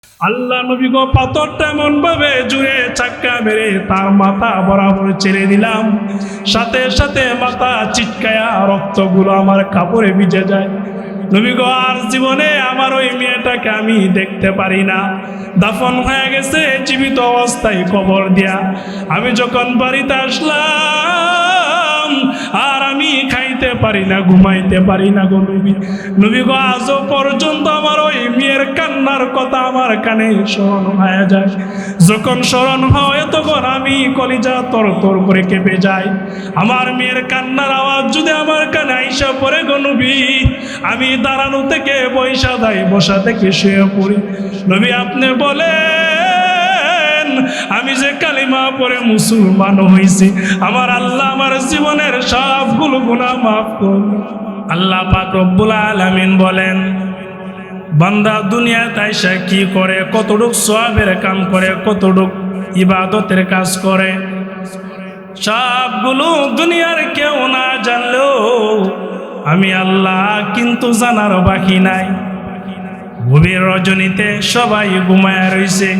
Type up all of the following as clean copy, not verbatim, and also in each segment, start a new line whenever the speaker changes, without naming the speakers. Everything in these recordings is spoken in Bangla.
আল্লাহ নবী গো পাথরটা এমন ভাবে জুড়ে চাক্কা মেরে তার মাথা বরাবর ছেড়ে দিলাম, সাথে সাথে মাথা চিটকায়া রক্তগুলো আমার কাপড়ে ভিজে যায়। নবী গো আর জীবনে আমার ওই মেয়েটাকে আমি দেখতে পারি না, দাফন হয়ে গেছে জীবিত অবস্থায় কবর দিয়া। আমি যখন বাড়িতে আসলাম আর আমি খাইতে পারি না, ঘুমাইতে পারি না গো নবী। নবী গো আজও পর্যন্ত আমার ওই মেয়ের কান্নার কথা আমার কানে স্মরণ হয়ে যায়। যখন স্মরণ হয় তখন আমি কলিজা তর তর করে কেঁপে যাই। আমার মেয়ের কান্নার আওয়াজ যদি আমার কানে আইসা পড়ে গো নবী, আমি দাঁড়ানো থেকে বৈশা যাই, বসা থেকে শুয়ে পড়ি। নবী আপনি বলেন আমি যে কালিমা পড়ে মুসলমান হইছি, আমার আল্লাহ আমার জীবনের সবগুলো গুনাহ মাফ করবে। আল্লাহ পাক রব্বুল আলামিন বলেন, বান্দা দুনিয়াতে আইসা কি করে, কতটুক সওয়াবের কাম করে, কতটুক ইবাদতের কাজ করে, সবগুলো দুনিয়ার কেউ না জানলেও আমি আল্লাহ কিন্তু জানার বাকি নাই। গভীর রজনীতে সবাই ঘুমায় রইছে,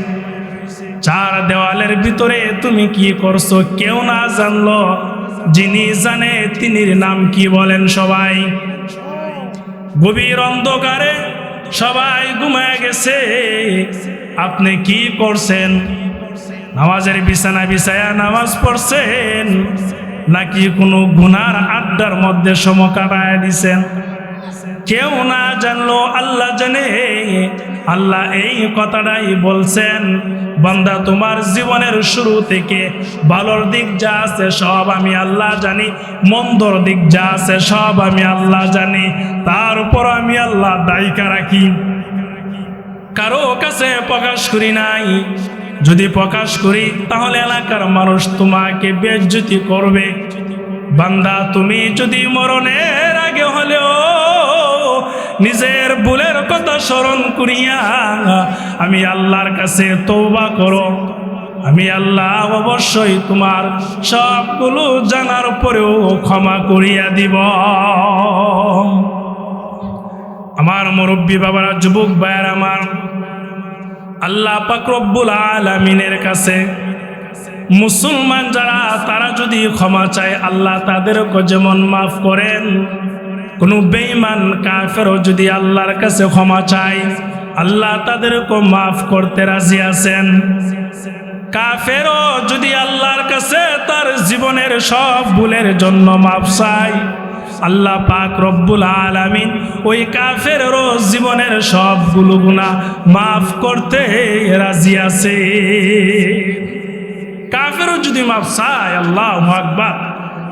চার দেওয়ালের ভিতরে তুমি কি করছো কেউ না জানলো, যিনি জানে তিনির নাম কি বলেন সবাই? গভীর অন্ধকারে সবাই ঘুমায় গেছে, আপনি কি করছেন? নামাজের বিছানা বিছায়া নামাজ পড়ছেন নাকি কোনো গুনার আড্ডার মধ্যে সময় কাটায় দিছেন? কেউ না জানলো আল্লাহ জানে। আল্লাহ এই কথাটাই বলছেন, বান্দা তোমার জীবনের শুরু থেকে ভালোর দিক যা আছে সব আমি আল্লাহ জানি, মন্দর দিক যা আছে সব আমি আল্লাহ জানি, তার উপর আমি আল্লাহ দায়িকা রাখি, কারো কাছে প্রকাশ করি নাই। যদি প্রকাশ করি তাহলে এলাকার মানুষ তোমাকে বেইজ্জতি করবে। বান্দা তুমি যদি মরণের আগে হলেও নিজের ভুলের কথা স্মরণ করিয়া আমি আল্লাহর কাছে তওবা করো, আমি আল্লাহ অবশ্যই তোমার সবগুলো জানার পরেও ক্ষমা করিয়া দিব। আমার মুরব্বী বাবারা, যুবক ভাইয়ার আমার, আল্লাহ পাক রব্বুল আলামিনের কাছে মুসলমান যারা তারা যদি ক্ষমা চায় আল্লাহ তাদেরকে যেমন মাফ করেন, কোনো বেঈমান কাফেরও যদি আল্লাহর কাছে ক্ষমা চায় আল্লাহ তাদেরকে মাফ করতে রাজি আছেন। কাফেরও যদি আল্লাহর কাছে তার জীবনের সব ভুলের জন্য মাফ চায় আল্লাহ পাক রব্বুল আলামিন ওই কাফেরেরও জীবনের সবগুলো গুনাহ মাফ করতে রাজি আছে। কাফেরও যদি মাফ চায়, আল্লাহু আকবার,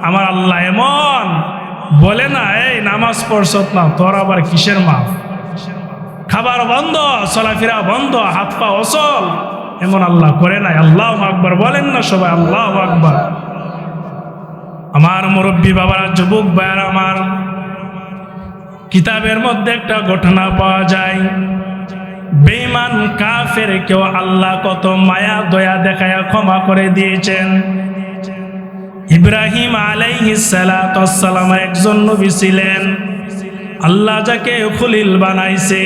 আমার আল্লাহ এমন বলে না, এই নামাজ পড়ছত না তোর আবার কিসের মাফ, খাবার বন্ধ, চলাফেরা বন্ধ, হাত পা অচল, এমন আল্লাহ করে নাই। আল্লাহু আকবার বলেন না সবাই, আল্লাহু আকবার। আমার মুরব্বী বাবারা, যুবক ভাইয়ার আমার, কিতাবের মধ্যে একটা ঘটনা পাওয়া যায়, বেঈমান কাফের কেউ আল্লাহ কত মায়া দয়া দেখায়া ক্ষমা করে দিয়েছেন। ইব্রাহিম আলাইহিস সালাতুস সালাম একজন নবী ছিলেন, আল্লাহ যাকে খলিল বানাইছে,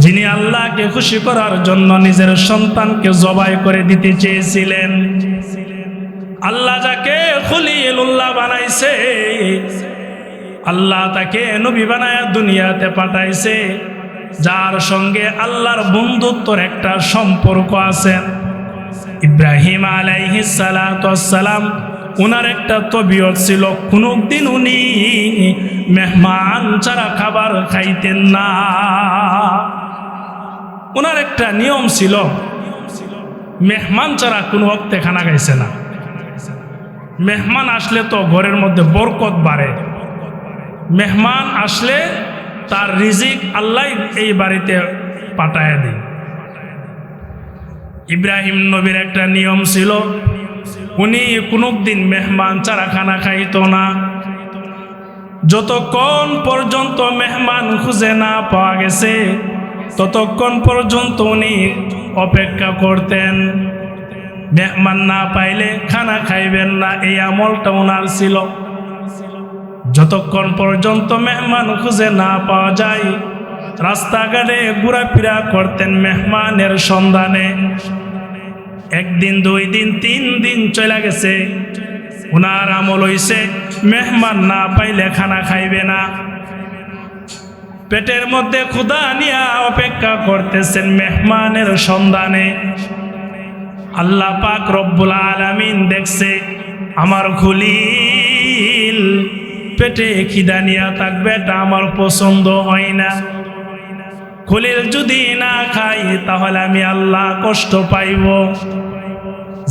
যিনি আল্লাহকে খুশি করার জন্য নিজের সন্তানকে জবাই করে দিতে চেয়েছিলেন। আল্লাহ যাকে খলিলুল্লাহ বানাইছে, আল্লাহ তাকে নবী বানায়া দুনিয়াতে পাঠাইছে, যার সঙ্গে আল্লাহর বন্ধুত্বর একটা সম্পর্ক আছে। ইব্রাহিম আলাইহিস সালাতুস সালাম ওনার একটা তবিয়ত ছিল, কোনদিন উনি মেহমান ছাড়া খাবার খাইতেন না। ওনার একটা নিয়ম ছিল, মেহমান ছাড়া কোনো ওয়াক্তে খানা খাইছে না। মেহমান আসলে তো ঘরের মধ্যে বরকত বাড়ে, মেহমান আসলে তার রিজিক আল্লাহ এই বাড়িতে পাঠায় দেয়। ইব্রাহিম নবীর একটা নিয়ম ছিল, উনি কোনদিন মেহমান ছাড়া খানা খাইতো না। যতক্ষণ পর্যন্ত মেহমান খুঁজে না পাওয়া গেছে ততক্ষণ পর্যন্ত উনি অপেক্ষা করতেন। মেহমান না পাইলে খানা খাইবেন না, এই আমলটা ওনার ছিল। যতক্ষণ পর্যন্ত মেহমান খুঁজে না পাওয়া যায় রাস্তাঘাটে ঘোরাফেরা করতেন মেহমানের সন্ধানে। একদিন, 2 দিন, 3 দিন চলে গেছে। ওনার আমল হইছে মেহমান না পাইলে খানা খাইবে না। পেটের মধ্যে ক্ষুধা নিয়ে অপেক্ষা করতেছেন মেহমানের সন্ধানে। আল্লাহ পাক রব্বুল আলামিন দেখছে আমার খলিল পেটে খিদা নিয়ে থাকবে, এটা আমার পছন্দ হয় না। খলিল যদি না খাই তাহলে আমি আল্লাহ কষ্ট পাইব।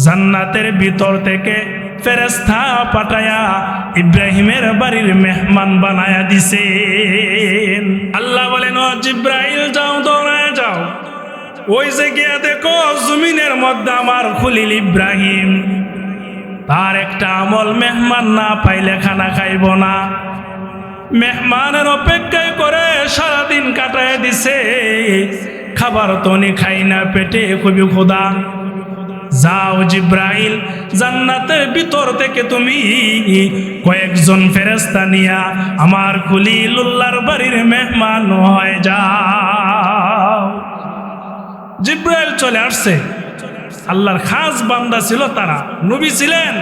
জান্নাতের ভিতর থেকে ফেরেশতা পাঠায়া ইব্রাহিমের বাড়ির মেহমান বানায়া দিছে। আল্লাহ বলেন, ও জিব্রাইল যাও, দৌড়ায় যাও, ওই যে গিয়া দেখো জমিনের মধ্যে আমার খলিল ইব্রাহিম, তার একটা আমল মেহমান না পাইলে খানা খাইব না। মেহমানের অপেক্ষায় করে সারাদিন কাটায় দিছে, খাবার তো উনি খাই না, পেটে খুবই ক্ষুধা। যাও জিব্রাইল, জান্নাতের ভিতর থেকে তুমি কয়েকজন ফেরেশতা নিয়া আমার খলিলুল্লাহর বাড়ির মেহমান হয়ে যাও। জিব্রাইল চলে আসছে। আল্লাহর খাস বান্দা ছিল, তারা নবী ছিলেন,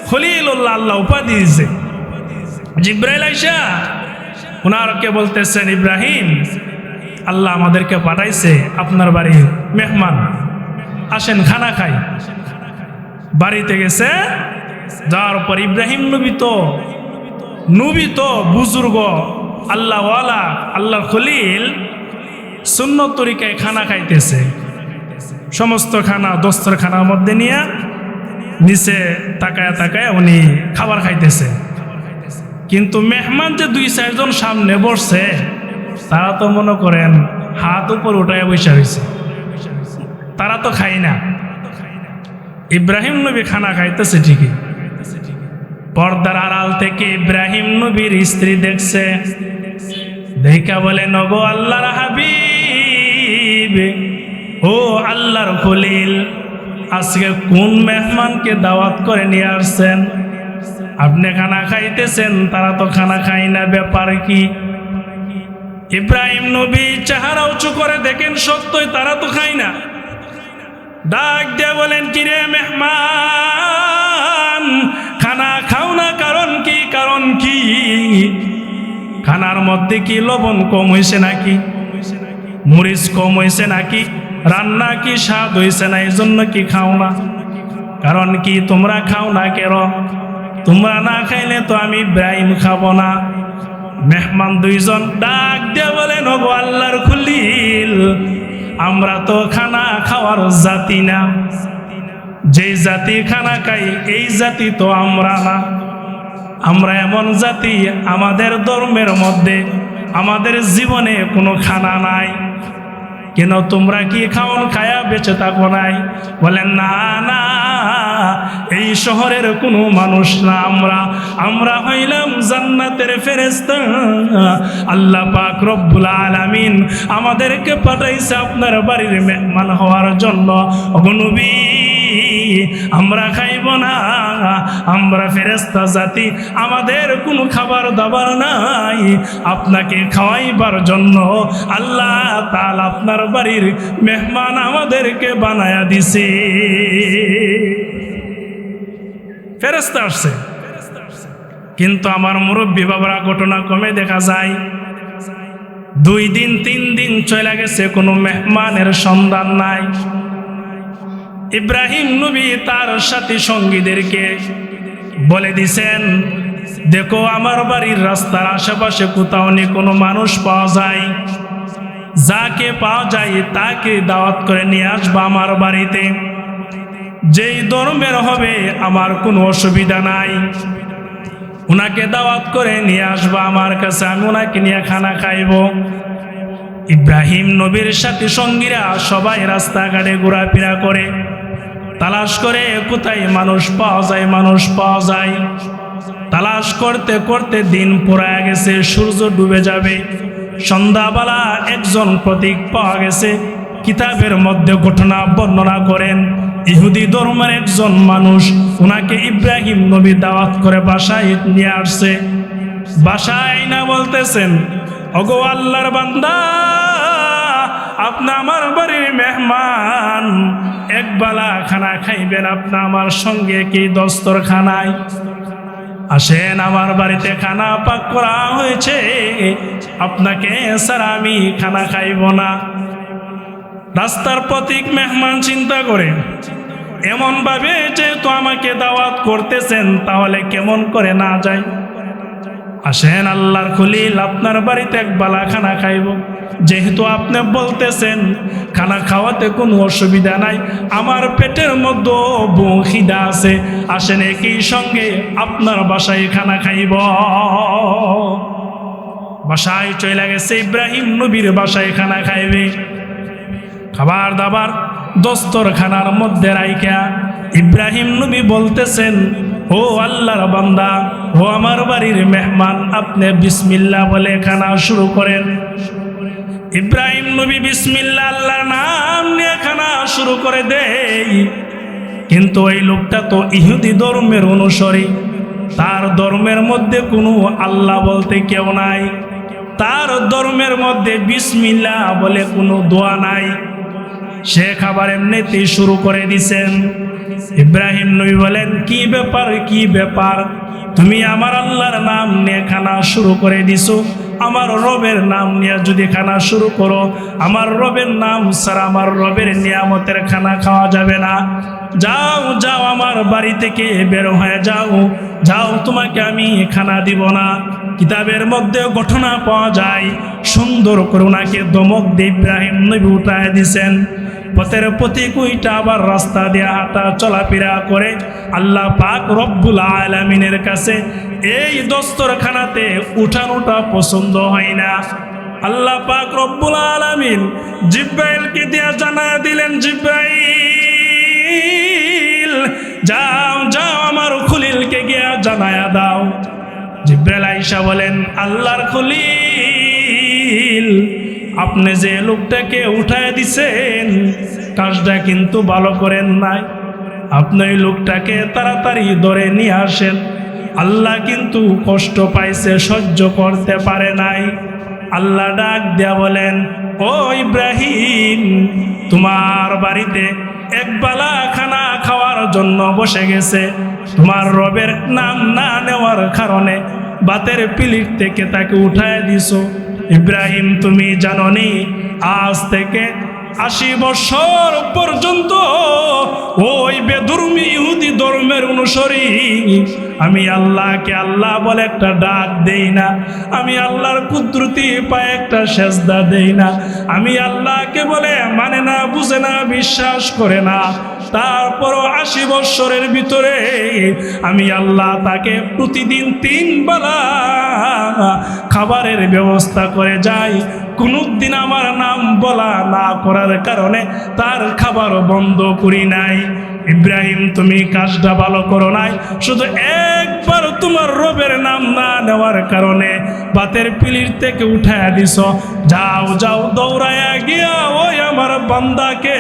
খলিলুল্লাহ আল্লাহ উপাধি দিয়েছে। জিব্রাইল আইসা ওনারকে বলতেছেন, ইব্রাহিম, আল্লাহ আমাদেরকে পাঠাইছে আপনার বাড়ির মেহমান, আসেন খানা খাই। বাড়িতে গেছে, যাওয়ার পর ইব্রাহিম নবী তো বুজুর্গ, আল্লাহওয়ালা, আল্লাহর খলিল সুন্নত তরিকায় খানা খাইতেছে। সমস্ত খানা দস্তরখানার মধ্যে নিয়ে নিচে তাকায় তাকায় উনি খাবার খাইতেছে। কিন্তু মেহমান যে 2-4 জন সামনে বসছে, তারা তো মনে করেন হাত উপর উঠায় বসে রয়েছে, তারা তো খাই না। ইব্রাহিম নবী খানা খাইতেছে ঠিকই, পর্দার আড়াল থেকে ইব্রাহিম নবীর স্ত্রী দেখছে। দেখা বলে, নগো আল্লাহর হাবিব, ও আল্লাহর খলিল, আজকে কোন মেহমানকে দাওয়াত করে নিয়ে আসছেন? আপনি খানা খাইতেছেন, তারা তো খানা খাই না, ব্যাপার কি? ইব্রাহিম নবী চেহারা উঁচু করে দেখেন, সত্যই তারা তো খায় না। ডাক দিয়ে বলেন, কিরে মেহমান, খানা খাও না, কারণ কি? কারণ কি? খানার মধ্যে কি লবণ কম হয়েছে নাকি? মরিচ কম হয়েছে নাকি? রান্না কি স্বাদ হয়েছে না, এই জন্য কি খাও না? কারণ কি তোমরা খাও না কেন? তোমরা না খাইলে তো আমি ইব্রাহিম খাবো না। মেহমান 2 জন ডাক দিয়ে বলেন, ও আল্লাহর খলিল, আমরা তো খানা খাওয়ার জাতি না, যেই জাতি খানা খাই এই জাতি তো আমরা না। আমরা এমন জাতি, আমাদের ধর্মের মধ্যে, আমাদের জীবনে কোনো খানা নাই। কেন তোমরা কি খাওন খায়া বেঁচে থাকো নাই? বলেন, না না, এই শহরের কোনো মানুষ না, আমরা হইলাম জান্নাতের ফেরেশতা। আল্লাহ পাক রব্বুল আলামিন আমাদেরকে পাঠাইছে আপনার বাড়ির মেহমান হওয়ার জন্য। ওগো নবী, আমরা খাইব না, আমরা ফেরেশতা জাতি, আমাদের কোনো খাবার দাবার নাই। আপনাকে খাওয়াইবার জন্য আল্লাহ তাআলা আপনার বাড়ির মেহমান আমাদেরকে বানায়া দিছে। ফেরেশতা আসছে, কিন্তু আমার মুরব্বী বাবারা ঘটনা কমে দেখা যায়। 2 দিন 3 দিন চলে গেছে, কোনো মেহমানের সন্ধান নাই। ইব্রাহিম নবী তার সাথী সঙ্গীদেরকে বলে দিছেন, দেখো আমার বাড়ির রাস্তার আশেপাশে কোথাও নি কোনো মানুষ পাওয়া যায়, যাকে পাওয়া যায় তাকে দাওয়াত করে নিয়ে আসবা আমার বাড়িতে। যেই ধর্মের হবে আমার কোনো অসুবিধা নাই, ওনাকে দাওয়াত করে নিয়ে আসবা আমার কাছে, আমি ওনাকে নিয়ে খানা খাইব। ইব্রাহিম নবীর সাথী সঙ্গীরা সবাই রাস্তাঘাটে ঘোরাফেরা করে, তালাশ করে কোথায় মানুষ পাওয়া যায়। তালাশ করতে করতে দিন পুরায় গেছে, সূর্য ডুবে যাবে। সন্ধ্যাবেলা একজন প্রতীক পাওয়া গেছে। কিতাবের মধ্যে ঘটনা বর্ণনা করেন, ইহুদি ধর্মের একজন মানুষ, ওনাকে ইব্রাহিম নবী দাওয়াত করে বাসায় নিয়ে আসছে। বাসায় না বলতেছেন, ওগো আল্লাহর বান্দা, আপনি আমার বাড়ির মেহমান, একবেলা খানা খাইবেন আপনি আমার সঙ্গে কি দস্তরখানায়? আসেন, আমার বাড়িতে খানা পাক করা হয়েছে, আপনাকে ছাড়া আমি খানা খাইব না। রাস্তার প্রতীক মেহমান চিন্তা করে এমন ভাবে যেহেতু আমাকে দাওয়াত করতেছেন, তাহলে কেমন করে না যাই? আসেন আল্লাহর খলিল, আপনার বাড়িতে একবেলা খানা খাইব, যেহেতু আপনি বলতেছেন খানা খাওয়াতে কোনো অসুবিধা নাই, আমার পেটের মধ্যে বহু খিদা আছে, আসেন একই সঙ্গে আপনার বাসায় খানা খাইব। বাসায় চলে গেছে, ইব্রাহিম নবীর বাসায় খানা খাইবে। খাবার দাবার দস্তরখানার মধ্যে রাইখা ইব্রাহিম নবী বলতেছেন, ও আল্লাহর বান্দা, ও আমার বাড়ির মেহমান, আপনি বিসমিল্লাহ বলে খানা শুরু করেন। ইব্রাহিম নবী বিসমিল্লাহ আল্লাহর নাম নিয়ে খানা শুরু করে দেয়। কিন্তু ওই লোকটা তো ইহুদি ধর্মের অনুসারী, তার ধর্মের মধ্যে কোনো আল্লাহ বলতে কেউ নাই, তার ধর্মের মধ্যে বিসমিল্লাহ বলে কোনো দোয়া নাই। সে খাবার এমনিতেই শুরু করে দিছেন। ইব্রাহিম নবী বলেন, কি ব্যাপার, কি ব্যাপার, তুমি আমার আল্লাহর নাম নিয়ে খানা শুরু করে দিছো, আমার রবের নাম নিয়ে যদি খানা শুরু করো, আমার রবের নাম ছাড়া আমার রবের নিয়ামতের খানা খাওয়া যাবে না। যাও যাও, আমার বাড়ি থেকে বের হয়ে যাও, যাও, তোমাকে আমি খানা দিব না। কিতাবের মধ্যে ঘটনা পাওয়া যায়, সুন্দর করে ওনাকে দমক দিয়ে ইব্রাহিম নবী উঠায় দিছেন। পথের প্রতীক ওইটা আবার রাস্তা দিয়ে হাঁটা চলাফেরা করে আল্লাহ পাক রব্বুল আলামিনের কাছে এই দস্তরখানাতে উঠানোটা পছন্দ হয় না। আল্লাহ পাক রব্বুল আলামিন জিব্রাইলকে দিয়ে জানায় দিলেন, জিব্রাইল যাও যাও, আমার খলিলকে গিয়ে জানায়া দাও। জিব্রাইল আইসা বলেন, আল্লাহর খলিল, আপনি যে লোকটাকে উঠায় দিছেন কাজটা কিন্তু ভালো করেন নাই, আপনি ওই লোকটাকে তাড়াতাড়ি ধরে নিয়ে আসেন। আল্লাহ কিন্তু কষ্ট পাইছে, সহ্য করতে পারে নাই। আল্লাহ ডাক দেয়া বলেন, ও ইব্রাহিম, তোমার বাড়িতে একবেলা খানা খাওয়ার জন্য বসে গেছে, তোমার রবের নাম না নেওয়ার কারণে বাতের পিলিট থেকে তাকে উঠায় দিছো। ইব্রাহিম, তুমি জানোনি আজ থেকে 80 বছর পর্যন্ত ওই বেধর্মী ইহুদি ধর্মের অনুসারী আমি আল্লাহকে আল্লাহ বলে একটা ডাক দেই না, আমি আল্লাহর কুদরতি পায়ে একটা সেজদা দেই না, আমি আল্লাহকে বলে মানে না, বুঝে না, বিশ্বাস করে না। তারপরও 80 বছরের ভিতরে আমি আল্লাহ তাকে প্রতিদিন 3 বেলা খাবারের ব্যবস্থা করে যাই। কোনদিন আমার নাম বলা না করার কারণে তার খাবার বন্ধ করি নাই। ইব্রাহিম, তুমি কাজটা ভালো করো নাই, শুধু একবার তোমার রবের নাম না নেওয়ার কারণে বাতের পিলির থেকে উঠায় দিছ। যাও যাও, দৌড়ায়া গিয়া ওই আমার বান্দাকে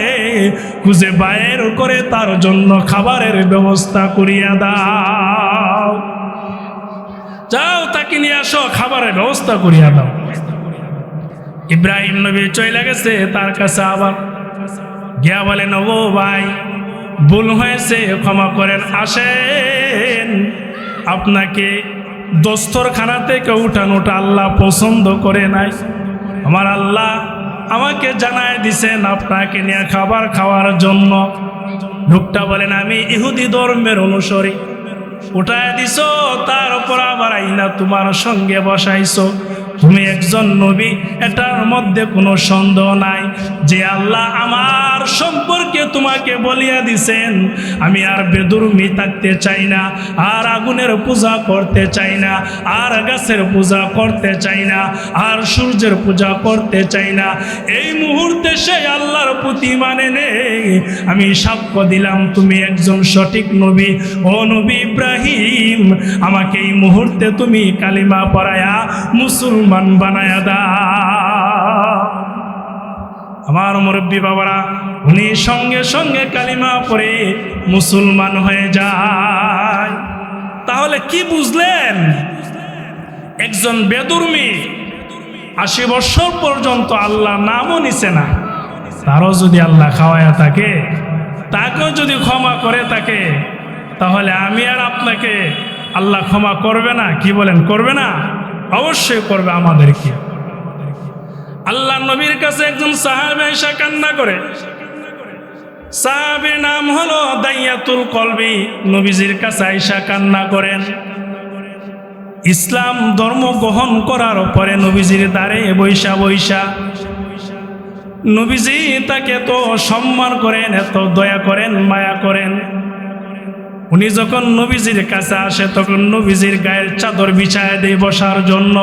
খুঁজে বাইর করে তার জন্য খাবারের ব্যবস্থা করিয়া দাও। যাও, তাকে নিয়ে আসো, খাবারের ব্যবস্থা করিয়া দাও। ইব্রাহিম নবী চলে গেছে তার কাছে, আবার গিয়া বলেন, ও ভাই, ভুল হয়েছে, ক্ষমা করেন, আসেন। আপনাকে দস্তরখানা থেকে উঠানোটা আল্লাহ পছন্দ করে নাই। আমার আল্লাহ আমাকে জানায় দিছেন আপনাকে নিয়ে খাবার খাওয়ার জন্য। লোকটা বলেন, আমি ইহুদি ধর্মের অনুসারী, উঠায় দিছ, তার উপর আবার আইনা তোমার সঙ্গে বসাইছো। তুমি একজন নবী, এটার মধ্যে কোনো সন্দেহ নাই যে আল্লাহ আমার সম্পর্কে তোমাকে বলিয়া দিছেন, আমি আর বেদুর্মি থাকতে চাই না, আর আগুনের পূজা করতে চাই না, আর গাছের পূজা করতে চাই না, আর সূর্যের পূজা করতে চাই না। এই মুহূর্তে সেই আল্লাহর প্রতি মানে নেই। আমি সাক্ষ্য দিলাম তুমি একজন সঠিক নবী। ও নবী ইব্রাহিম, আমাকে এই মুহূর্তে তুমি কালিমা পড়ায়া মুসলমান বানায়া দাও। আমার মুরব্বী বাবারা, উনি সঙ্গে সঙ্গে কালিমা পড়ে মুসলমান হয়ে যায়। তাহলে কি বুঝলেন? একজন বেদুর্মী 80 বছর পর্যন্ত আল্লাহ নামও নিছে না, তারও যদি আল্লাহ খাওয়ায়া থাকে, তাকেও যদি ক্ষমা করে থাকে, তাহলে আমি আর আপনাকে আল্লাহ ক্ষমা করবে না? কি বলেন, করবে না? অবশ্যই করবে আমাদেরকে। আল্লাহ নবীর কাছে একজন সাহাবী এসে কান্না করে। সাহাবীর নাম হলো দাইয়াতুল কলবি। নবীজির কাছে আয়েশা কান্না করেন। ইসলাম ধর্ম গ্রহণ করার পরে নবীজির দ্বারে বৈশা বৈশা নবীজি তাকে এত সম্মান করেন, এত দয়া করেন, মায়া করেন। উনি যখন নবীজির কাছে আসে তখন নবীজির গায়ের চাদর বিছায় দিয়ে বসার জন্য,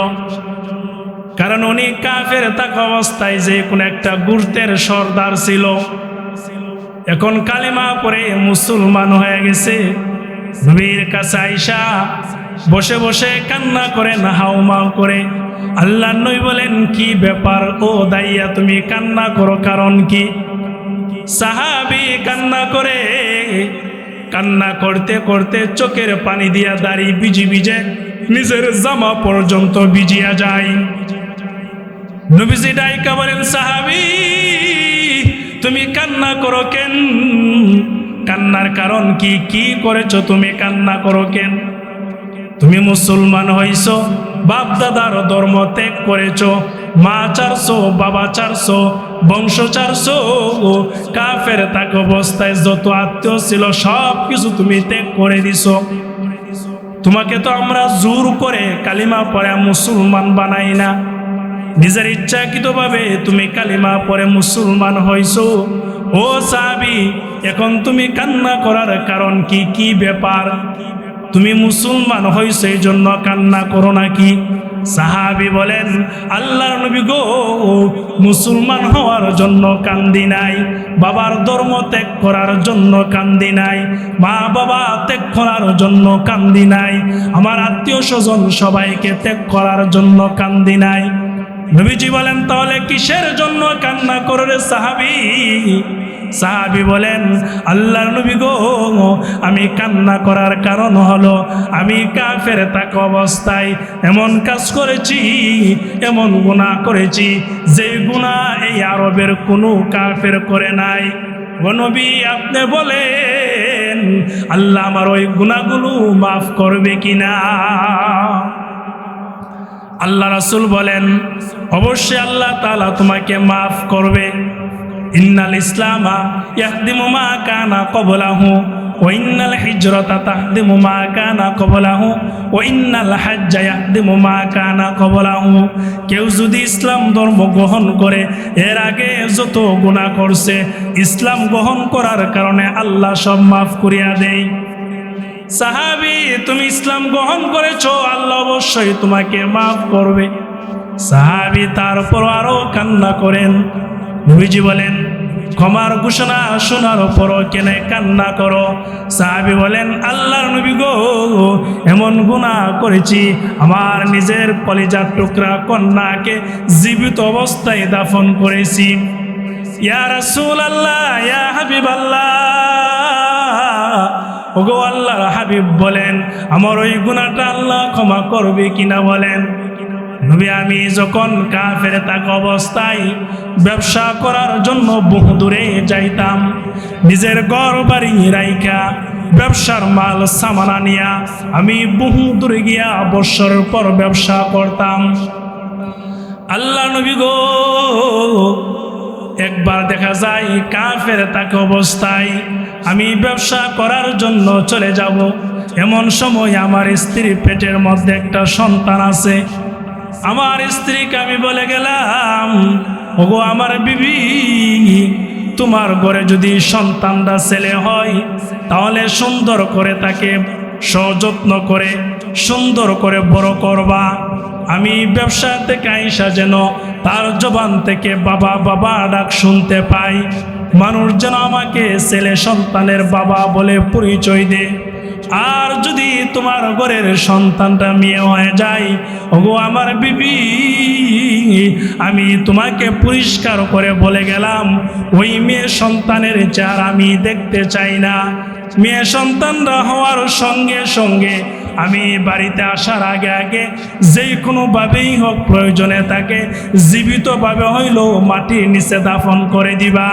কারণ উনি কাফের থাকা অবস্থায় যে কোন একটা গোত্রের সর্দার ছিল, এখন কালিমা পড়ে মুসলমান হয়ে গেছে। নবীর কাছে আয়েশা বসে বসে কান্না করেন, হাউমাউ করে। আল্লাহ নবী বলেন, কি ব্যাপার ও দাইয়া, তুমি কান্না করো, কারণ কি? সাহাবী কান্না করে, কান্না করতে করতে চোখের পানি দিয়া দাড়ি ভিজে ভিজে নিজের জামা পর্যন্ত ভিজিয়া যায়। নবীজি ডাইকা বলেন, সাহাবী তুমি কান্না করো কেন? কান্নার কারণ কি? কি করেছো তুমি, কান্না করো কেন? তুমি মুসলমান হইছো, বাপ দাদার ধর্ম ত্যাগ করেছো, মা চারছো, বাবা চারছো, বংশ চারছো, কাফের থাক অবস্থায় যত আত্মীয় ছিল সব কিছু তুমি ত্যাগ করে দিছো। তোমাকে তো আমরা জোর করে কালিমা পড়ে মুসলমান বানাই না, নিজের ইচ্ছাকৃতভাবে তুমি কালিমা পড়ে মুসলমান হইছো। ও সাহাবী, এখন তুমি কান্না করার কারণ কি? কি ব্যাপার? তুমি মুসলমান হইছো এই জন্য কান্না করো নাকি? সাহাবী বলেন, আল্লাহর নবী গো, মুসলমান হওয়ার জন্য কান্দি নাই, বাবার ধর্ম ত্যাগ করার জন্য কান্দি নাই, মা বাবা ত্যাগ করার জন্য কান্দি নাই, আমার আত্মীয় স্বজন সবাইকে ত্যাগ করার জন্য কান্দি নাই। নবীজি বলেন, তাহলে কিসের জন্য কান্না করো রে সাহাবী? সাহাবী বলেন, আল্লাহর নবী গো, আমি কান্না করার কারণ হলো আমি কাফের থাকা অবস্থায় এমন কাজ করেছি, এমন গুনাহ করেছি যে গুনাহ এই আরবের কোনো কাফের করে নাই। ও নবী, আপনি বলেন আল্লাহ আমার ওই গুনাহগুলো মাফ করবে কিনা? আল্লাহ রাসূল বলেন, অবশ্যই আল্লাহ তাআলা তোমাকে মাফ করবে। ইন্নাল ইসলামা ইয়াহদিমু মা কানা ক্বাবলাহু ওয়া ইন্নাল হিজরাতা তাহদিমু মা কানা ক্বাবলাহু ওয়া ইন্নাল হাজ্জা ইয়াহদিমু মা কানা ক্বাবলাহু। কেউ যদি ইসলাম ধর্ম গ্রহণ করে, এর আগে যত গুনাহ করছে ইসলাম গ্রহণ করার কারণে আল্লাহ সব মাফ করিয়া দেয়। সাহাবী, তুমি ইসলাম গ্রহণ করেছো, আল্লাহ অবশ্যই তোমাকে মাফ করবে। সাহাবী তারপর আরো কান্না করেন। নবীজি বলেন, ক্ষমার ঘোষণা শোনার পরও কেন কান্না করো? সাহাবী বলেন, আল্লাহর নবী গো, এমন গুনাহ করেছি আমার নিজের কলিজার টুকরা কন্যাকে জীবিত অবস্থায় দাফন করেছি। ইয়া রাসূলুল্লাহ, ইয়া হাবিবাল্লাহ, ওগো আল্লাহর হাবিব বলেন, আমার ওই গুনাহটা আল্লাহ ক্ষমা করবে কিনা বলেন। নবী, আমি যখন কাফের থাকা অবস্থায় ব্যবসা করার জন্য বহু দূরে যাইতাম, নিজের ঘর বাড়ি রাইখা ব্যবসার মাল সামানা নিয়া আমি বহু দূরে গিয়া বছর পর ব্যবসা করতাম। আল্লাহ নবী গো, একবার দেখা যায় কাফের থাকা অবস্থায় আমি ব্যবসা করার জন্য চলে যাব, এমন সময় আমার স্ত্রীর পেটের মধ্যে একটা সন্তান আছে। আমার স্ত্রীকে আমি বলে গেলাম, ওগো আমার বিবি, তোমার ঘরে যদি সন্তানটা ছেলে হয় তাহলে সুন্দর করে তাকে সযত্ন করে সুন্দর করে বড় করবা। আমি ব্যবসা থেকে আইসা যেন তার জবান থেকে বাবা বাবা ডাক শুনতে পাই, মানুষ যেন আমাকে ছেলে সন্তানের বাবা বলে পরিচয় দেয়। আর যদি তোমার ঘরের সন্তানটা মেয়ে হয়ে যায়, ওগো আমার বিবি, আমি তোমাকে পরিষ্কার করে বলে গেলাম, ওই মেয়ে সন্তানের চেহারা আমি দেখতে চাই না। মেয়ে সন্তানরা হওয়ার সঙ্গে সঙ্গে আমি বাড়িতে আসার আগে আগে যেই কোনোভাবেই হোক প্রয়োজনে তাকে জীবিতভাবে হইলেও মাটির নিচে দাফন করে দিবা,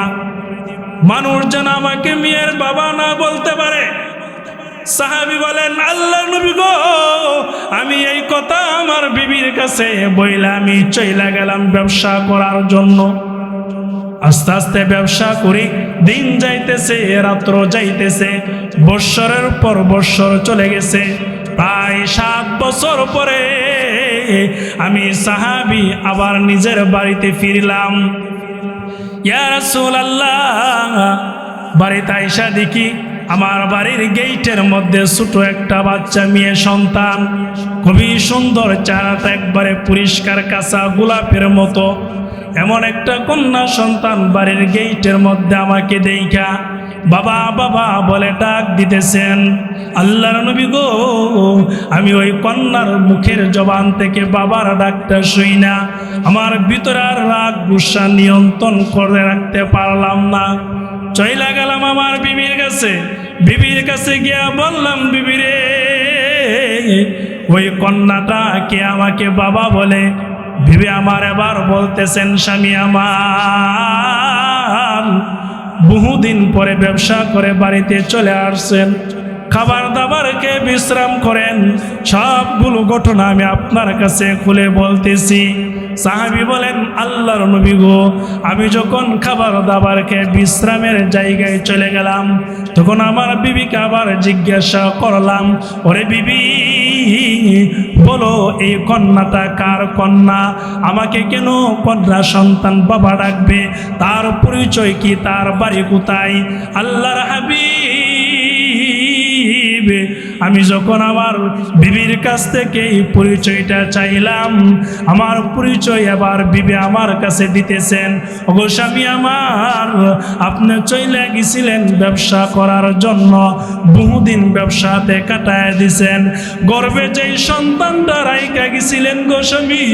মানুষ যেন আমাকে মেয়ের বাবা না বলতে পারে। সাহাবী বলেন, আল্লাহর নবী গো, আমি এই কথা আমার বিবির কাছে বইলা আমি চইলা গেলাম ব্যবসা করার জন্য। আস্তে আস্তে ব্যবসা করি, দিন যাইতেছে, রাত্র যাইতেছে, বৎসরের পর বৎসর চলে গেছে। প্রায় 7 বছর পরে আমি সাহাবী আবার নিজের বাড়িতে ফিরলাম। ইয়া রাসূলুল্লাহ, বাড়িতে আইসা দেখি আমার বাড়ির গেইটের মধ্যে ছোট একটা বাচ্চা মেয়ে সন্তান, খুবই সুন্দর, চেহারাটা একবারে পরিষ্কার কাঁচা গোলাপের মতো। এমন একটা কন্যা সন্তান বাড়ির গেইটের মধ্যে আমাকে দেখা বাবা বাবা বলে ডাক দিতেছেন। আল্লাহর নবী গো, আমি ওই কন্যার মুখের জবান থেকে বাবার ডাকটা শুই না, আমার ভিতরে আর রাগ গুসা নিয়ন্ত্রণ করে রাখতে পারলাম না। চইলা গেলাম আমার বিবির কাছে। বিবির কাছে গিয়া বললাম, বিবি রে, ওই কন্যাটা কে আমাকে বাবা বলে? বিবি আমার এবার বলতেছেন, স্বামী আমার বহুদিন পরে ব্যবসা করে বাড়িতে চলে আসছেন, খাবার দাবার খেয়ে বিশ্রাম করেন, সবগুলো ঘটনা আমি আপনার কাছে খুলে বলতেছি। সাহাবী বলেন, আল্লাহর নবী গো, আমি যখন খাবার দাবার খেয়ে বিশ্রামের জায়গায় চলে গেলাম, তখন আমার বিবিকে আবার জিজ্ঞাসা করলাম, ওরে বিবি, বলো এই কন্যাটা কার কন্যা? আমাকে কেন কন্যা সন্তান বাবা ডাকবে? তার পরিচয় কি? তার বাড়ি কোথায়? আল্লাহর হাবিব, আমি যখন আমার বিবির কাছ থেকে এই পরিচয়টা চাইলাম, আমার পরিচয় আবার বিবি আমার কাছে দিতেছেন। ওগো স্বামী আমার, আপনি চলে গেছিলেন ব্যবসা করার জন্য, বহুদিন ব্যবসাতে কাটায় দিছেন, গর্বে যেই সন্তানটা রাইখা গেছিলেন গো স্বামী,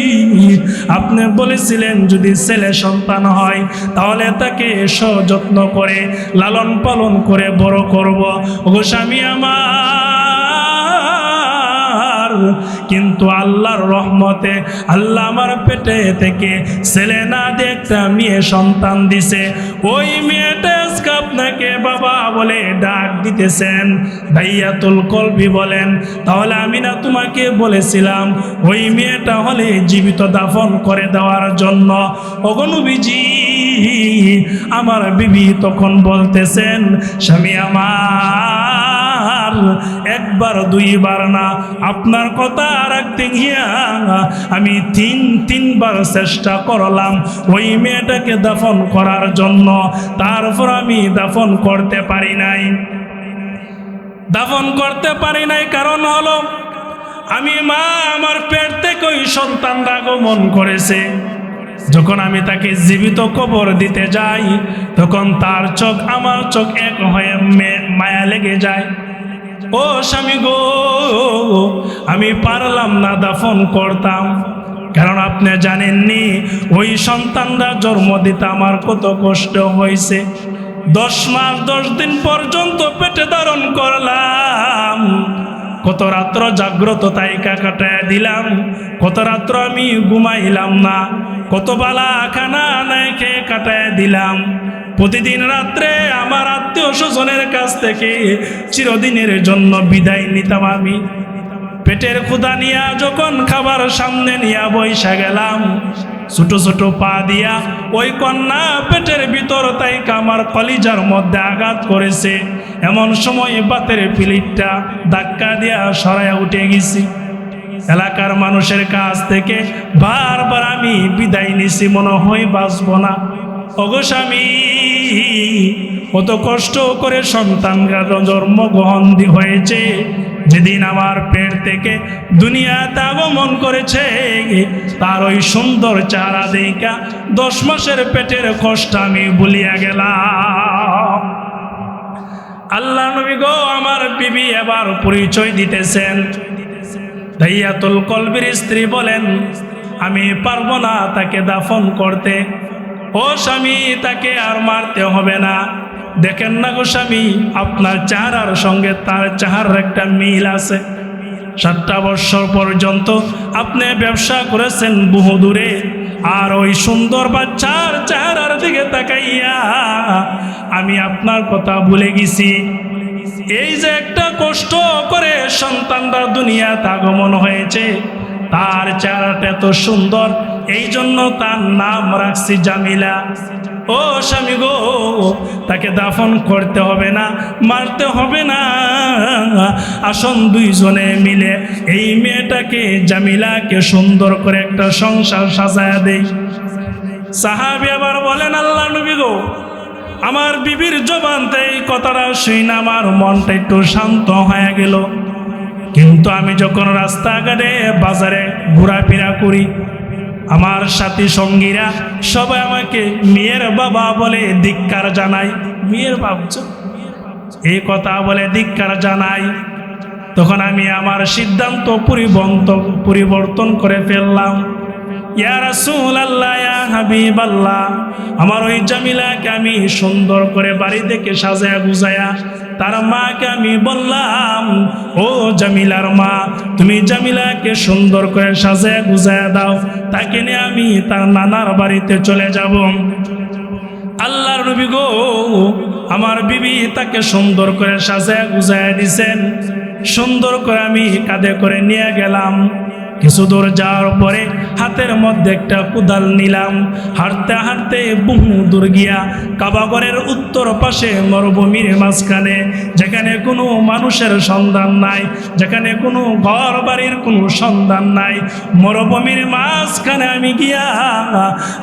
আপনি বলেছিলেন যদি ছেলে সন্তান হয় তাহলে তাকে সযত্ন করে লালন পালন করে বড় করব। ওগো স্বামী আমার, কিন্তু আল্লাহর রহমতে আল্লাহ আমার পেটে থেকে ছেলে না দিয়ে একটা মেয়ে সন্তান দিছে। ওই মেয়েটা আজকে আপনাকে বাবা বলে ডাক দিতেছেন। দাইয়াতুল কলবি বলেন, তাহলে আমি না তোমাকে বলেছিলাম ওই মেয়েটা হলে জীবিত দাফন করে দেওয়ার জন্য? ওগো নবীজি, আমার বিবি তখন বলতেছেন, স্বামী আমার, একবার দুইবার না, আপনার কথা রাখতে গিয়া আমি তিনবার চেষ্টা করলাম ওই মেয়েটাকে দাফন করার জন্য, তারপর আমি দাফন করতে পারি নাই। দাফন করতে পারি নাই কারণ হলো, আমি মা আমার পেট থেকে ওই সন্তানটা আগমন করেছে। যখন আমি তাকে জীবিত কবর দিতে যাই, তখন তার চোখ আমার চোখ এক হয়ে মায়া লেগে যায়। ও স্বামী গো, আমি পারলাম না দাফন করতাম, কারণ আপনি জানেননি ওই সন্তানরা জন্ম দিতে আমার কত কষ্ট হয়েছে। 10 মাস 10 দিন পর্যন্ত পেটে ধারণ করলাম, কত রাত্র জাগ্রত তাইকা কাটায় দিলাম, কত রাত্র আমি ঘুমাইলাম না, কত বালা খানা নাই খেয়ে কাটায় দিলাম। প্রতিদিন রাত্রে আমার আত্মীয় স্বজনের কাছ থেকে চিরদিনের জন্য বিদায় নিতাম আমি। পেটের ক্ষুধা নিয়া যখন খাবার সামনে নিয়া বইসা গেলাম, ছোট ছোট পা দিয়া ওই কন্যা পেটের ভিতর তাই আমার কলিজার মধ্যে আঘাত করেছে। এমন সময় বাতের পিলিটটা ধাক্কা দিয়া সরাইয়া উঠে গেছি। এলাকার মানুষের কাছ থেকে বারবার আমি বিদায় নিছি, মনে হয় বাঁচব না। ওগো স্বামী, কত কষ্ট করে সন্তানরা জন্মগ্রহণ হয়েছে, যেদিন আমার পেট থেকে দুনিয়াতে আগমন করেছে, তার ওই সুন্দর চেহারা দেখা 10 মাসের পেটের কষ্ট আমি ভুলিয়া গেলাম। আল্লাহ নবী গো, আমার বিবি এবার পরিচয় দিতেছেন। দাইয়াতুল কলবির স্ত্রী বলেন, আমি পারবো না তাকে দাফন করতে। ও স্বামী, তাকে আর মারতে হবে না। দেখেন না গো স্বামী, আপনার চেহারার সঙ্গে তার চেহারার একটা মিল আছে। 7টা বছর পর্যন্ত আপনি ব্যবসা করেছেন বহু দূরে, আর ওই সুন্দর বাচ্চার চেহারার দিকে তাকাইয়া আমি আপনার কথা ভুলে গেছি। এই যে একটা কষ্ট করে সন্তানরা দুনিয়াতে আগমন হয়েছে, তার চেহারাটা এত সুন্দর, এই জন্য তার নাম রাখছি জামিলা। ও স্বামী গো, তাকে দাফন করতে হবে না, মারতে হবে না, আসুন দুইজনে মিলে এই মেয়েটাকে জামিলাকে সুন্দর করে একটা সংসার সাজায়া দেই। সাহাবী আবার বলেন, আল্লাহ নবী গো, আমার বিবির জবানতে এই কথাটা শুনে আমার মনটা একটু শান্ত হয়ে গেল, কিন্তু আমি যখন রাস্তাঘাটে বাজারে ঘোরাফেরা করি, আমার সাথী সঙ্গীরা সবাই আমাকে মেয়ের বাবা বলে ধিক্কার জানায়। মেয়ের বাবা এই কথা বলে ধিক্কার জানাই। তখন আমি আমার সিদ্ধান্ত পরিবর্তন করে ফেললাম। ইয়া রাসূলুল্লাহ, ইয়া হাবিবাল্লাহ, আমার ওই জামিলাকে আমি সুন্দর করে বাড়ি থেকে সাজায়া গুজায়া তার মাকে আমি বললাম, ও জামিলার মা, তুমি জামিলাকে সুন্দর করে সাজায়া গুজায়া দাও, তাকে নিয়ে আমি তার নানার বাড়িতে চলে যাব। আল্লাহর নবী গো, আমার বিবি তাকে সুন্দর করে সাজায়া গুজায়া দিছেন। সুন্দর করে আমি কাঁধে করে নিয়ে গেলাম। কিছু দূর যাওয়ার পরে হাতের মধ্যে একটা কোদাল নিলাম। হাঁটতে হাঁটতে বহু দূর গিয়া কাবাগরের উত্তর পাশে মরুভূমির মাঝখানে, যেখানে কোনো মানুষের সন্ধান নাই, যেখানে কোনো ঘর বাড়ির কোনো সন্ধান নাই, মরুভূমির মাঝখানে আমি গিয়া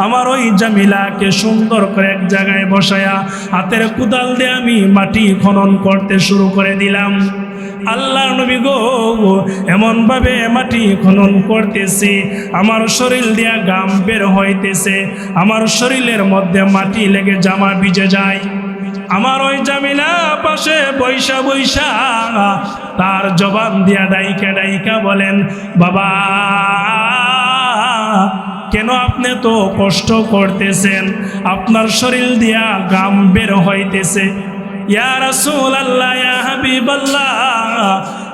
আমার ওই জামিলাকে সুন্দর করে এক জায়গায় বসায়া হাতের কোদাল দিয়ে আমি মাটি খনন করতে শুরু করে দিলাম। আল্লাহর নবী গো, এমনভাবে মাটি খনন করতেছি, আমার শরীর দিয়া ঘাম বের হইতেছে, আমার শরীরের মধ্যে মাটি লেগে জামা ভিজে যায়। আমার ওই জামিলা পাশে বৈশা বৈশা তার জবান দিয়া ডাইকা ডাইকা বলেন, বাবা, কেন আপনি তো কষ্ট করতেছেন, আপনার শরীর দিয়া ঘাম বের হইতেছে। ইয়া রাসূলুল্লাহ, ইয়া হাবিবাল্লাহ,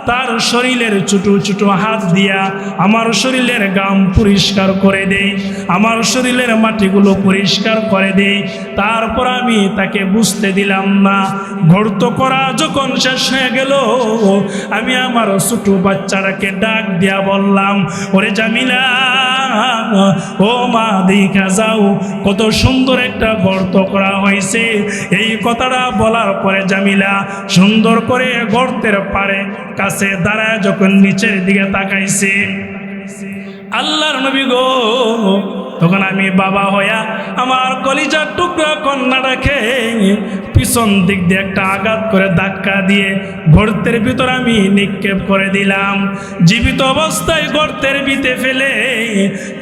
তার শরীরের ছোট ছোট হাত দিয়া আমার শরীরের ঘাম পরিষ্কার করে দেই, আমার শরীরের মাটিগুলো পরিষ্কার করে দেই। তারপর আমি তাকে বুঝতে দিলাম না। গর্ত করা যখন শেষ হয়ে গেল, আমি আমার ছোট বাচ্চাটাকে ডাক দিয়া বললাম, ওরে জামিলা, ও মা, দেখা যাও কত সুন্দর একটা গর্ত করা হয়েছে। এই কথাটা বলার পরে জামিলা সুন্দর করে গর্তের পারে কাছে দাঁড়ায় যখন নিচের দিকে তাকাইছে, আল্লাহর নবী গো, তখন আমি বাবা হইয়া আমার কলিজার টুকরা কন্যাটাকে পিছন দিক দিয়ে একটা আঘাত করে ধাক্কা দিয়ে গর্তের ভিতর আমি নিক্ষেপ করে দিলাম। জীবিত অবস্থায় গর্তের ভিতরে ফেলে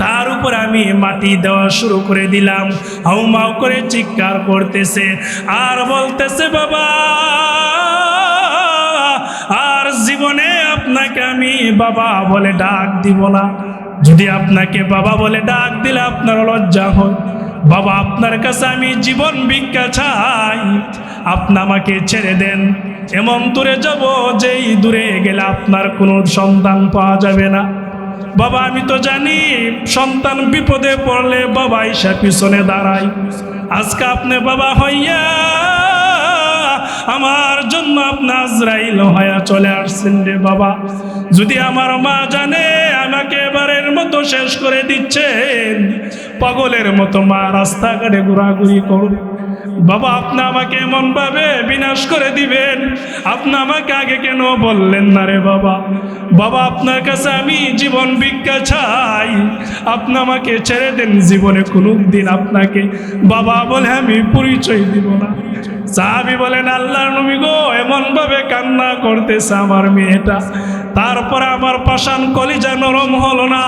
তার উপর আমি মাটি দেওয়া শুরু করে দিলাম। হাউমাউ করে চিৎকার করতেছে আর বলতেছে, বাবা, আর জীবনে আপনাকে আমি বাবা বলে ডাক দিব না। যদি আপনাকে বাবা বলে ডাক দিলে আপনার লজ্জা হয়, বাবা, আপনার কাছে আমি জীবন ভিক্ষা চাই, আপনি আমাকে ছেড়ে দেন। এমন দূরে যাব যেই দূরে গেলে আপনার কোনো সন্তান পাওয়া যাবে না। বাবা, আমি তো জানি সন্তান বিপদে পড়লে বাবা এসে পিছনে দাঁড়ায়। আজকে আপনি বাবা হইয়া আমার জন্য আপনি আজরাইল হইয়া চলে আসছেন রে বাবা। যদি আমার মা জানে আমাকে এবারের মতো শেষ করে দিচ্ছেন, পাগলের মতো মা রাস্তাঘাটে ঘোরাঘুরি করবে। বাবা, আপনি আমাকে এমন ভাবে বিনাশ করে দিবেন, আপনি আমাকে আগে কেন বললেন না রে বাবা? বাবা, আপনার কাছে আমি জীবন ভিক্ষা চাই, আপনি আমাকে ছেড়ে দেন। জীবনে কোনোদিন আপনাকে বাবা বলে আমি পরিচয় দিব না। সাহাবী বলেন, আল্লাহর নবী গো, এমন ভাবে কান্না করতেছে আমার মেয়েটা। তারপরে আমার পাষাণ কলিজা নরম হলো না।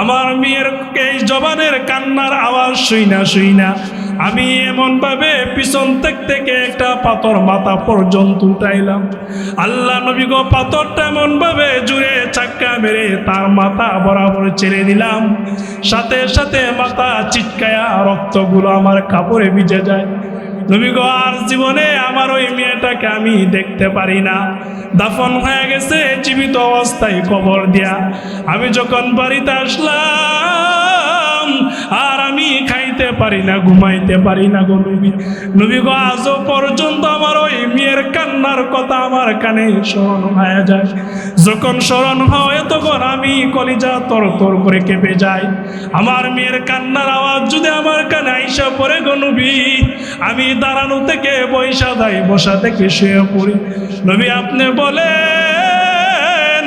আমার মেয়ের এই জবানের কান্নার আওয়াজ শুই না আমি এমনভাবে পিছন থেকে একটা পাথর মাথা পর্যন্ত উঠাইলাম। আল্লাহ নবী গো, পাথরটা এমনভাবে জুড়ে চাক্কা মেরে তার মাথা বরাবর ছেড়ে দিলাম। সাথে সাথে মাথা চিটকায়া রক্তগুলো আমার কাপড়ে ভিজে যায়। নবী গো আর জীবনে আমার ওই মেয়েটাকে আমি দেখতে পারি না, দাফন হয়ে গেছে জীবিত অবস্থায় কবর দিয়া। আমি যখন বাড়িতে আসলাম আর আমি খাইতে পারি না, ঘুমাইতে পারি না গো নবী। নবী গো আজও পর্যন্ত আমার ওই মেয়ের কান্নার কথা আমার কানে স্মরণ হয়ে যায়। যখন স্মরণ হয় তখন আমি কলিজা তর তর করে কেঁপে যাই। আমার মেয়ের কান্নার আওয়াজ যদি আমার কানে আইসা পড়ে গো নবী, আমি দাঁড়ানো থেকে বৈশা যাই, বসা থেকে শুয়ে পড়ি। নবী আপনি বলেন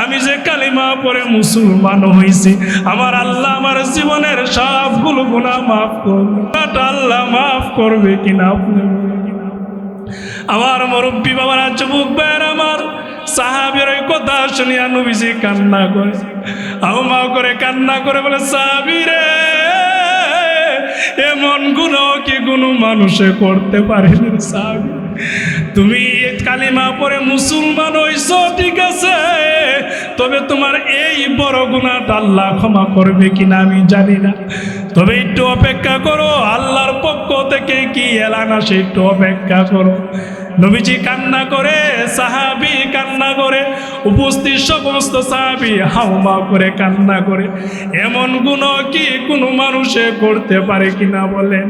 আমি যে কালিমা পড়ে মুসলমান হয়েছি, আমার আল্লাহ আমার জীবনের সবগুলো গুনাহ মাফ করবে। আল্লাহ মাফ করবে কিনা আপনি আমার মুরব্বী বাবারা, যুবক ভাইয়ের আমার, সাহাবীর ওই কথা শুনিয়া নবীজি কান্না করে, আউমা করে কান্না করে বলে, সাহাবী রে, এমন গুনাহ কি কোনো মানুষে করতে পারে না? সাহাবী, তুমি কালিমা পড়ে মুসলমান হইছো ঠিক আছে, তবে তোমার এই বড় গুনাহটা আল্লাহ ক্ষমা করবে কিনা আমি জানি না, তবে একটু অপেক্ষা করো, আল্লাহর পক্ষ থেকে কি এলান আসে, একটু অপেক্ষা করো। নবীজি কান্না করে, সাহাবী কান্না করে, উপস্থিত সমস্ত সাহাবী হাউমা করে কান্না করে। এমন গুনাহ কি কোনো মানুষে করতে পারে কিনা বলেন?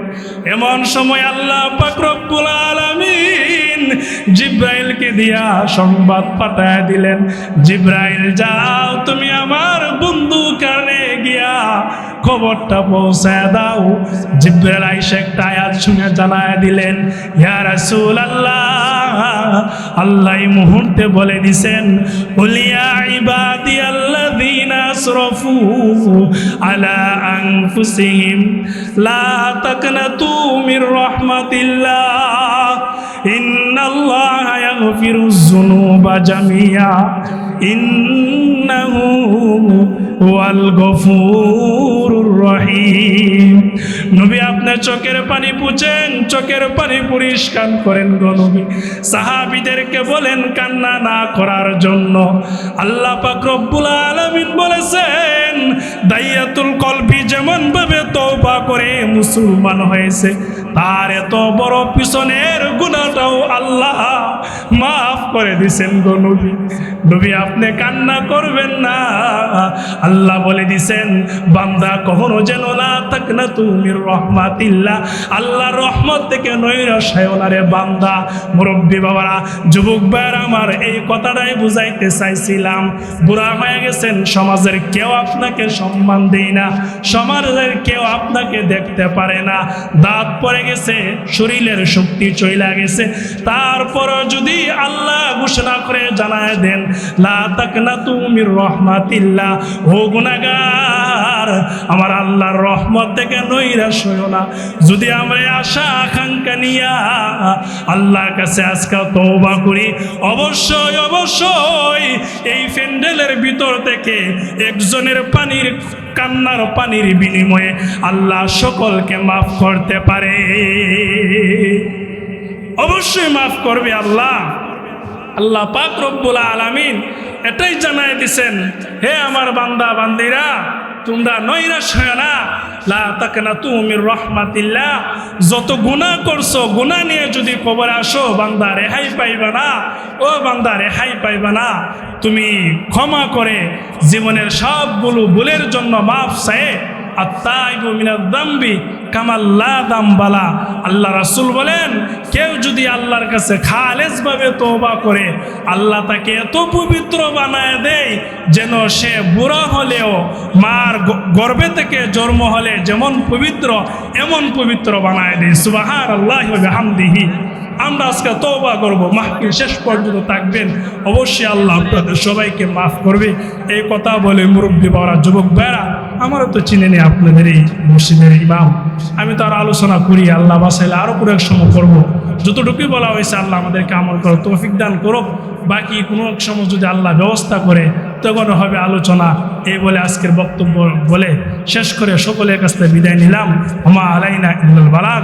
এমন সময় আল্লাহ পাক রব্বুল আলামিন জিব্রাইলকে দিয়া সংবাদ পাঠায় দিলেন, জিব্রাইল যাও তুমি আমার বন্ধু কানে গিয়া খবরটা পৌঁছায় দাও। জিব্রাইল আইসা একটা আয়াত শুনে জানায় দিলেন, ইয়া রাসূলুল্লাহ, আল্লাহ এই মুহূর্তে বলে দিছেন, কুলিয়া ইবাদিয়াল্লাযীনা আসরাফু আলা আনফুসিহিম লা তাকনাতু মির রাহমাতিল্লাহ ইন্নাল্লাহা ইয়াগফিরুয যুনুবা জামিআ ইন্নাহু হুয়াল গফুরুর রহিম। নবী আপনার চোখের পানি পুছেন, চোখের পানি পরিষ্কার করেন গো নবী। সাহাবীদেরকে বলেন কান্না না করার জন্য। আল্লাহ পাক রব্বুল আলামিন বলেছেন, দাইয়াতুল কলবি যেমন ভাবে তওবা করে মুসলমান হয়েছে, তার এত বড় পিছনের গুনাহটাও আল্লাহ মাফ করে দিয়েছেন গো নবী। নবী আপনি কান্না করবেন না। আল্লাহ বলে দিছেন, বান্দা কখনো যেন লা তাকনাতু মির রাহমাতিল্লাহ, আল্লাহর রহমত থেকে নৈরাশ হয় না রে বান্দা। মুরব্বী বাবারা, যুবক ভাইরা আমার, এই কথাটাই বুঝাইতে চাইছিলাম। বুড়া হয়ে গেছেন, সমাজের কেউ আপনাকে সম্মান দেয় না, সমাজের কেউ আপনাকে দেখতে পারে না, দাঁত পড়ে গেছে, শরীরের শক্তি চইলা গেছে, তারপরও যদি আল্লাহ ঘোষণা করে জানায় দেন লা তাকনাতু মির রাহমাতিল্লাহ, ও গুনাহগার, আমার আল্লাহর রহমত থেকে নৈরাশ হইও না। যদি আমরা আশা আকাঙ্ক্ষা নিয়া আল্লাহর কাছে আজকে তওবা করি, অবশ্যই অবশ্যই এই প্যান্ডেলের ভিতর থেকে একজনের পানির কান্নার পানির বিনিময়ে আল্লাহ সকলকে মাফ করতে পারে, অবশ্যই মাফ করবে আল্লাহ। আল্লাহ পাক রব্বুল আলামিন এটাই জানাই দিছেন, হে আমার বান্দা বান্দিরা, তোমরা নৈরাশ হয় না, লা তাকনাতু মির রাহমাতিল্লাহ। যত গুনাহ করছো, গুনাহ নিয়ে যদি কবরে আসো, বান্দা রেহাই পাইবা না, ও বান্দা রেহাই পাইবা না। তুমি ক্ষমা করে জীবনের সবগুলো ভুলের জন্য মাফ চায়, আত্তাইবু মিনাদ যামবি কামাল লা যামবালা। আল্লাহ রাসূল বলেন, কেউ যদি আল্লাহর কাছে খালেসভাবে তওবা করে, আল্লাহ তাকে এত পবিত্র বানায় দেয় যেন সে বুড়া হলেও মার গর্ভে থেকে জন্ম হলে যেমন পবিত্র, এমন পবিত্র বানায় দেয়। সুবহানাল্লাহি ওয়া বিহামদিহি। আমরা আজকে তওবা করব, মাহফিল শেষ পর্যন্ত থাকবেন, অবশ্যই আল্লাহ আপনাদের সবাইকে মাফ করবে। এই কথা বলে মুরব্বী বাবারা, যুবক ভাইরা, আমারও তো চিনে নেই আপনাদের এই মসজিদের ইমাম, আমি তো আর আলোচনা করি, আল্লাহ বাসাইলে আরও পুরো এক সময় করবো। যতটুকুই বলা হয়েছে আল্লাহ আমাদেরকে আমল করার তৌফিক দান করুক। বাকি কোনো এক সময় যদি আল্লাহ ব্যবস্থা করে তখন হবে আলোচনা। এই বলে আজকের বক্তব্য বলে শেষ করে সকলের কাছ থেকে বিদায় নিলাম। ওমা আলাইনা ইল্লাল বালাগ।